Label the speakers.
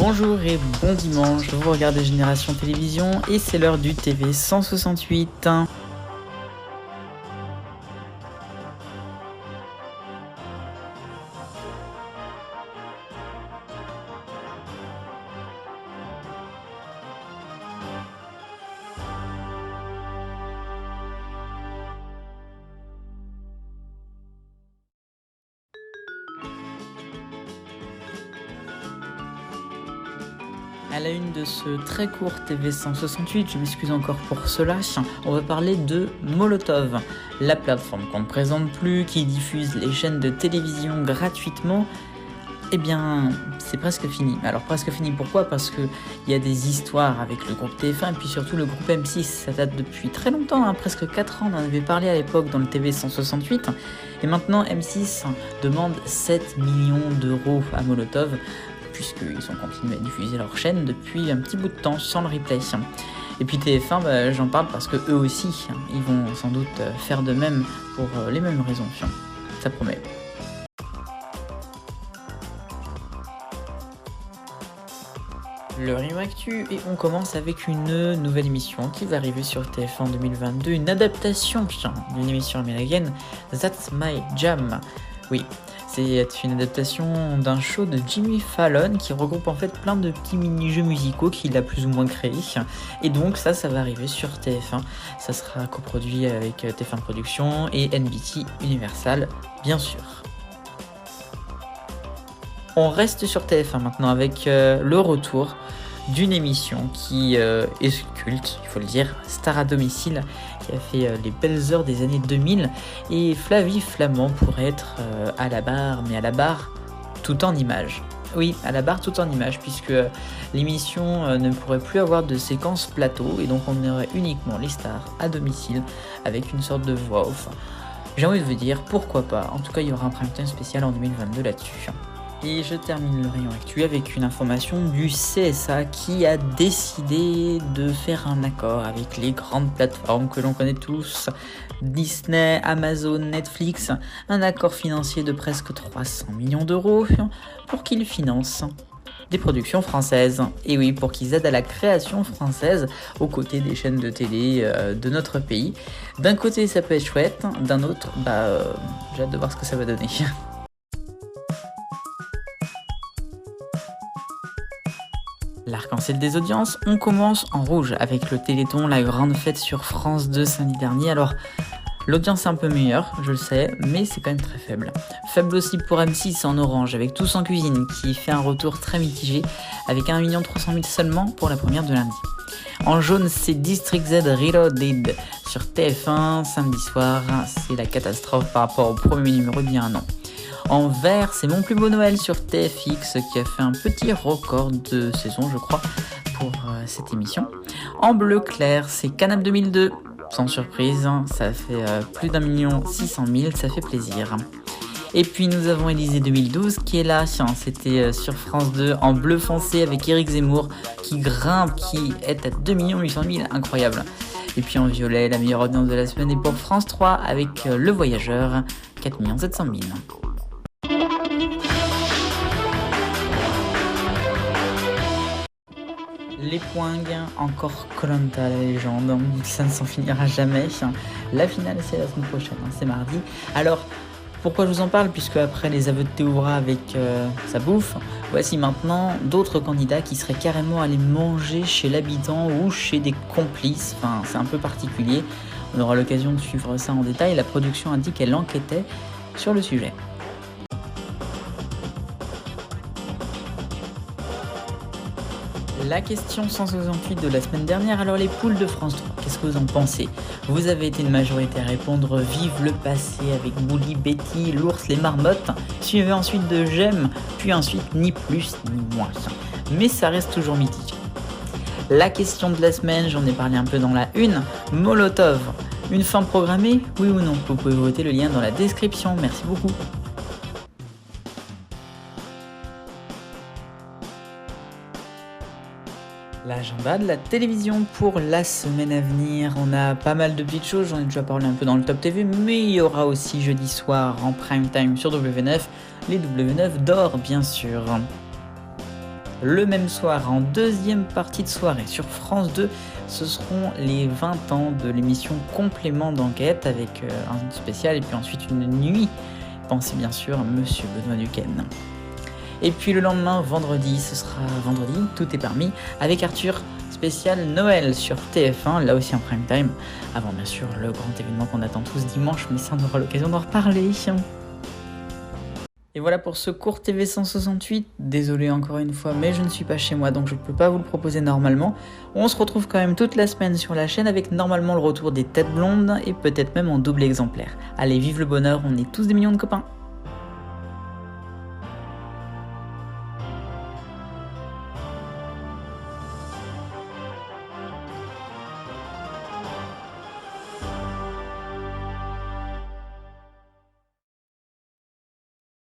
Speaker 1: Bonjour et bon dimanche, vous regardez Génération Télévision et c'est l'heure du TV 168. À la une de ce très court TV 168, je m'excuse encore pour cela, on va parler de Molotov, la plateforme qu'on ne présente plus, qui diffuse les chaînes de télévision gratuitement. Eh bien, c'est presque fini. Alors presque fini, pourquoi? Parce qu'il y a des histoires avec le groupe TF1 et puis surtout le groupe M6. Ça date depuis très longtemps, presque 4 ans, on en avait parlé à l'époque dans le TV 168. Et maintenant, M6 demande 7 millions d'euros à Molotov, puisqu'ils ont continué à diffuser leur chaîne depuis un petit bout de temps sans le replay. Et puis TF1, j'en parle parce que eux aussi, ils vont sans doute faire de même pour les mêmes raisons. Ça promet. Le Rayon Actu, et on commence avec une nouvelle émission qui va arriver sur TF1 en 2022, une adaptation d'une émission américaine, That's My Jam. Oui, c'est une adaptation d'un show de Jimmy Fallon qui regroupe en fait plein de petits mini-jeux musicaux qu'il a plus ou moins créés. Et donc ça va arriver sur TF1. Ça sera coproduit avec TF1 Productions et NBC Universal, bien sûr. On reste sur TF1 maintenant avec le retour d'une émission qui est culte, il faut le dire, Star à domicile, qui a fait les belles heures des années 2000, et Flavie Flament pourrait être à la barre, mais à la barre tout en images. Oui, à la barre tout en images, puisque l'émission ne pourrait plus avoir de séquence plateau, et donc on aurait uniquement les stars à domicile, avec une sorte de voix off. J'ai envie de vous dire, pourquoi pas, en tout cas il y aura un prime time spécial en 2022 là-dessus. Et je termine le rayon actu avec une information du CSA qui a décidé de faire un accord avec les grandes plateformes que l'on connaît tous, Disney, Amazon, Netflix, un accord financier de presque 300 millions d'euros pour qu'ils financent des productions françaises. Et oui, pour qu'ils aident à la création française aux côtés des chaînes de télé de notre pays. D'un côté ça peut être chouette, d'un autre, j'ai hâte de voir ce que ça va donner. L'arc-en-ciel des audiences, on commence en rouge avec le Téléthon, la grande fête sur France 2 samedi dernier. Alors, l'audience est un peu meilleure, je le sais, mais c'est quand même très faible. Faible aussi pour M6 en orange avec Tous en cuisine qui fait un retour très mitigé avec 1 300 000 seulement pour la première de lundi. En jaune, c'est District Z Reloaded sur TF1 samedi soir. C'est la catastrophe par rapport au premier numéro d'il y a un an. En vert, c'est Mon plus beau Noël sur TFX qui a fait un petit record de saison, je crois, pour cette émission. En bleu clair, c'est Canap 2002. Sans surprise, ça fait plus d'1 600 000, ça fait plaisir. Et puis nous avons Élysée 2012 qui est là, c'était sur France 2 en bleu foncé avec Éric Zemmour qui grimpe, qui est à 2 800 000, incroyable. Et puis en violet, la meilleure audience de la semaine est pour France 3 avec Le Voyageur, 4 700 000. Les poingues, encore Koh-Lanta la légende, ça ne s'en finira jamais. La finale c'est la semaine prochaine, c'est mardi. Alors, pourquoi je vous en parle? Puisque après les aveux de Théoura avec sa bouffe, voici maintenant d'autres candidats qui seraient carrément allés manger chez l'habitant ou chez des complices. Enfin, c'est un peu particulier. On aura l'occasion de suivre ça en détail. La production a dit qu'elle enquêtait sur le sujet. La question 168 de la semaine dernière, alors les poules de France 3, qu'est-ce que vous en pensez? Vous avez été une majorité à répondre vive le passé avec Bouli, Betty, l'ours, les marmottes, suivi ensuite de j'aime, puis ensuite ni plus ni moins. Mais ça reste toujours mythique. La question de la semaine, j'en ai parlé un peu dans la une, Molotov, une fin programmée, oui ou non? Vous pouvez voter, le lien dans la description, merci beaucoup. L'agenda de la télévision pour la semaine à venir, on a pas mal de petites choses, j'en ai déjà parlé un peu dans le Top TV, mais il y aura aussi jeudi soir en prime time sur W9, les W9 d'or bien sûr. Le même soir, en deuxième partie de soirée sur France 2, ce seront les 20 ans de l'émission Complément d'enquête avec un spécial et puis ensuite une nuit. Pensez bien sûr à Monsieur Benoît Duquesne. Et puis le lendemain, vendredi, ce sera vendredi, tout est permis, avec Arthur, spécial Noël sur TF1, là aussi en prime time, avant bien sûr le grand événement qu'on attend tous dimanche, mais ça on aura l'occasion d'en reparler. Et voilà pour ce court TV 168, désolé encore une fois, mais je ne suis pas chez moi, donc je ne peux pas vous le proposer normalement. On se retrouve quand même toute la semaine sur la chaîne avec normalement le retour des têtes blondes, et peut-être même en double exemplaire. Allez, vive le bonheur, on est tous des millions de copains.